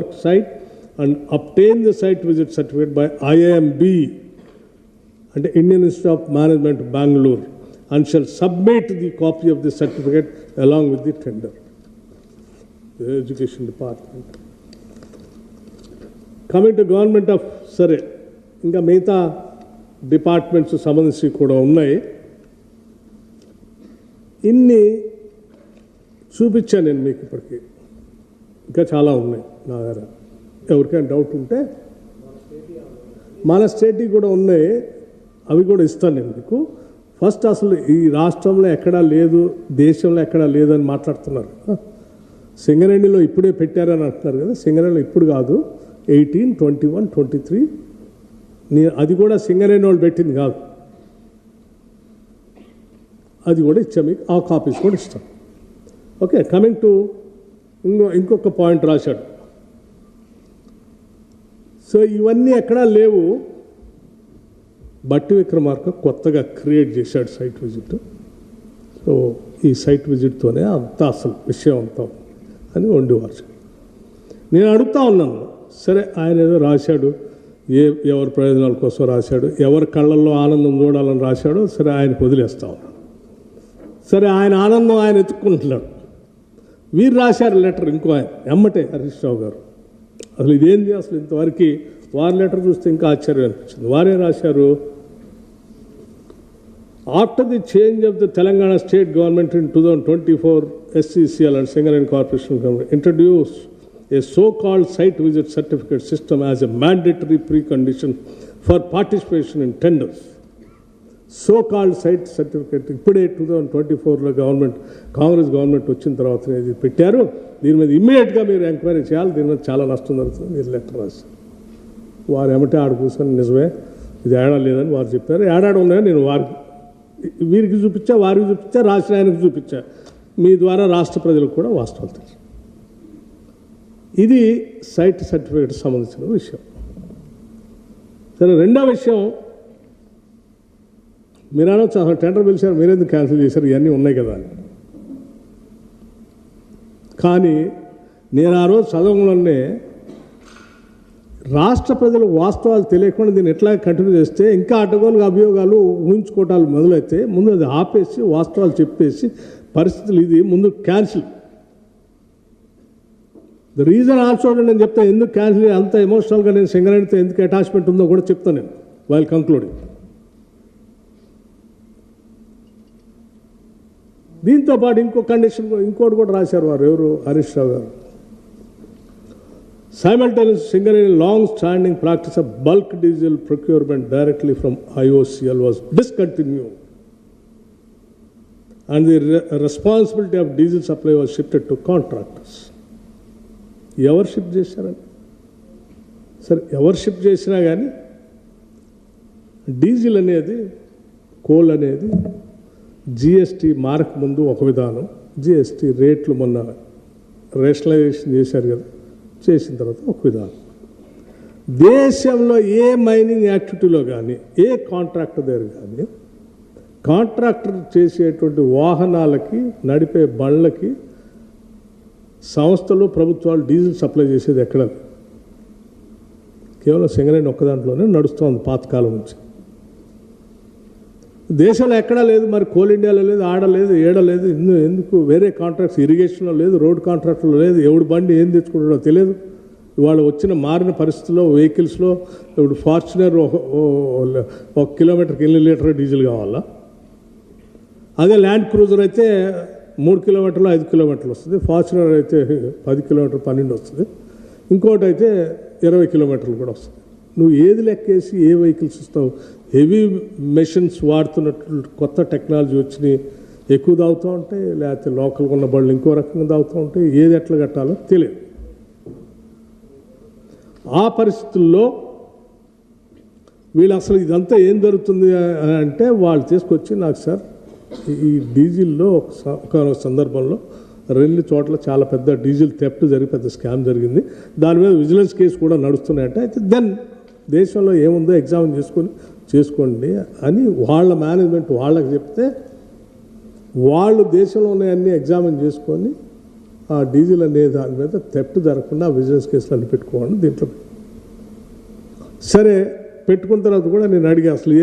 work site and obtain the site visit certificate by IIMB and Indian Institute of Management, Bangalore, and shall submit the copy of the certificate along with the tender. The Education Department. Coming to Government of Surrey, ఇంకా మిగతా departments సంబంధించి కూడా ఉన్నాయి. ఇన్ని చూపించాను నేను మీకు ఇప్పటికీ, ఇంకా చాలా ఉన్నాయి నా దగ్గర. ఎవరికైనా డౌట్ ఉంటే మన స్టేట్కి కూడా ఉన్నాయి, అవి కూడా ఇస్తాను నేను మీకు. ఫస్ట్ అసలు ఈ రాష్ట్రంలో ఎక్కడా లేదు, దేశంలో ఎక్కడా లేదని మాట్లాడుతున్నారు. సింగరేణిలో ఇప్పుడే పెట్టారని అంటున్నారు కదా. సింగరేణిలో ఇప్పుడు కాదు, 18, 21, 23 అది కూడా సింగరేణి వాళ్ళు పెట్టింది కాదు. అది కూడా ఇచ్చాం మీకు, ఆ కాపీస్ కూడా ఇస్తాం. ఓకే, కమింగ్ టు ఇంకొక పాయింట్ రాశాడు. సో ఇవన్నీ ఎక్కడా లేవు. బట్టి విక్రమార్క కొత్తగా క్రియేట్ చేశాడు సైట్ విజిట్. సో ఈ సైట్ విజిట్తోనే అంతా అసలు విషయం అంతా అని వండివారు. నేను అడుగుతా ఉన్నాను, సరే ఆయన ఏదో రాశాడు, ఎవరి ప్రయోజనాల కోసం రాశాడు, ఎవరి కళ్ళల్లో ఆనందం చూడాలని రాశాడో, సరే ఆయనకు వదిలేస్తా ఉన్నాడు. సరే ఆయన ఆనందం ఆయన ఎత్తుక్కుంటున్నాడు. వీరు రాశారు లెటర్, ఇంకో ఆయన ఎమ్మటే హరీష్ రావు గారు. అసలు ఇదేంది, అసలు ఇంతవరకు వారి లెటర్ చూస్తే ఇంకా ఆశ్చర్యం అనిపించింది. వారే రాశారు, after the change of the Telangana state government in 2024 SCCL and Singareni Corporation Government introduced a so-called site visit certificate system as a mandatory precondition for participation in tenders. So-called site certificate ఇప్పుడే 2024లో government, Congress government వచ్చిన తర్వాత ఇది పెట్టారు. దీని మీద ఇమ్మీడియట్గా మీరు enquiry చేయాలి, దీని మీద చాలా నష్టం జరుగుతుంది మీరు లెటర్ రాశారు. వారు ఏమంటే ఆడ కూర్చొని నిజమే ఇది ఏడా లేదని వారు చెప్పారు. ఏడాడు ఉన్నాయని నేను వీరికి చూపించా, వారికి చూపించా, రాసిన ఆయనకు చూపించా. మీ ద్వారా రాష్ట్ర ప్రజలకు కూడా వాస్తవాలు తెలుసు. ఇది సైట్ సర్టిఫికేట్ సంబంధించిన విషయం. సరే, రెండో విషయం, మీరు అనొచ్చు అసలు టెండర్ పిలిచారు మీరెందుకు క్యాన్సిల్ చేశారు, ఇవన్నీ ఉన్నాయి కదా అని. కానీ నేను ఆ రోజు చదవడంలోనే రాష్ట్ర ప్రజలకు వాస్తవాలు తెలియకుండా దీన్ని ఎట్లా కంటిన్యూ చేస్తే ఇంకా అడ్డగోలుగా అభియోగాలు ఊహించుకోవటాలు మొదలైతే ముందు అది ఆపేసి వాస్తవాలు చెప్పేసి పరిస్థితులు ఇది ముందు క్యాన్సిల్. ద రీజన్ ఆల్సో నేను చెప్తాను ఎందుకు క్యాన్సిల్, అంత ఎమోషనల్గా నేను సింగరేణితో ఎందుకు అటాచ్మెంట్ ఉందో కూడా చెప్తాను నేను వైల్ కంక్లూడింగ్. దీంతోపాటు ఇంకో కండిషన్ ఇంకోటి కూడా రాశారు వారు, ఎవరు, హరీష్ రావు గారు. Simultaneous Singareni long-standing practice of bulk diesel procurement directly from IOCL was discontinued, and the responsibility of diesel supply was shifted to contractors. ఎవరు షిఫ్ట్ చేశారని, సరే ఎవరు షిఫ్ట్ చేసినా కానీ డీజిల్ అనేది, కోల్ అనేది జిఎస్టీ మారక ముందు ఒక విధానం, జిఎస్టీ రేట్లు మొన్న రేషనలైజేషన్ చేశారు కదా, చేసిన తర్వాత ఒక విధానం. దేశంలో ఏ మైనింగ్ యాక్టివిటీలో కానీ ఏ కాంట్రాక్టర్ దగ్గర కానీ కాంట్రాక్టర్ చేసేటువంటి వాహనాలకి, నడిపే బండ్లకి సంస్థలు, ప్రభుత్వాలు డీజిల్ సప్లై చేసేది ఎక్కడ, కేవలం సింగరేణి ఒక్క దాంట్లోనే నడుస్తుంది పాతకాలం నుంచి. దేశంలో ఎక్కడా లేదు, మరి కోల్ ఇండియాలో లేదు, ఆడలేదు, ఏడలేదు. ఎందుకు వేరే కాంట్రాక్ట్స్ ఇరిగేషన్లో లేదు, రోడ్ కాంట్రాక్ట్లో లేదు, ఎవడు బండి ఏం తెచ్చుకుంటాడో తెలియదు. ఇవాళ వచ్చిన మారిన పరిస్థితుల్లో వెహికల్స్లో ఇప్పుడు ఫార్చునర్ 1 కిలోమీటర్కి ఎన్ని లీటర్ డీజిల్ కావాలా, అదే ల్యాండ్ క్రూజర్ అయితే 3 కిలోమీటర్లు 5 కిలోమీటర్లు వస్తుంది, ఫార్చునర్ అయితే 10 కిలోమీటర్లు 12 వస్తుంది, ఇంకోటి అయితే 20 కిలోమీటర్లు కూడా వస్తుంది. నువ్వు ఏది లెక్కేసి ఏ వెహికల్స్ ఇస్తావు? హెవీ మెషిన్స్ వాడుతున్నట్లు కొత్త టెక్నాలజీ వచ్చినాయి, ఎక్కువ తాగుతూ ఉంటాయి, లేకపోతే లోకల్గా ఉన్న బళ్ళు ఇంకో రకంగా తాగుతూ ఉంటాయి, ఏది ఎట్లా కట్టాలో తెలియదు. ఆ పరిస్థితుల్లో వీళ్ళు అసలు ఇదంతా ఏం జరుగుతుంది అంటే వాళ్ళు తీసుకొచ్చి నాకు సార్ ఈ డీజిల్లో ఒక సందర్భంలో 2 చోట్ల చాలా పెద్ద డీజిల్ థెఫ్ట్ జరిగి పెద్ద స్కామ్ జరిగింది, దాని మీద విజిలెన్స్ కేసు కూడా నడుస్తున్నాయంటే, అయితే దెన్ దేశంలో ఏముందో ఎగ్జామిన్ చేసుకోండి అని వాళ్ళ మేనేజ్మెంట్ వాళ్ళకి చెప్తే వాళ్ళు దేశంలో ఉన్నాయన్నీ ఎగ్జామిన్ చేసుకొని ఆ డీజిల్ అనే దాని మీద థెఫ్ట్ జరగకుండా విజిలెన్స్ కేసులు అన్ని పెట్టుకోవాలని దీంట్లో. సరే పెట్టుకున్న తర్వాత కూడా నేను అడిగా అసలు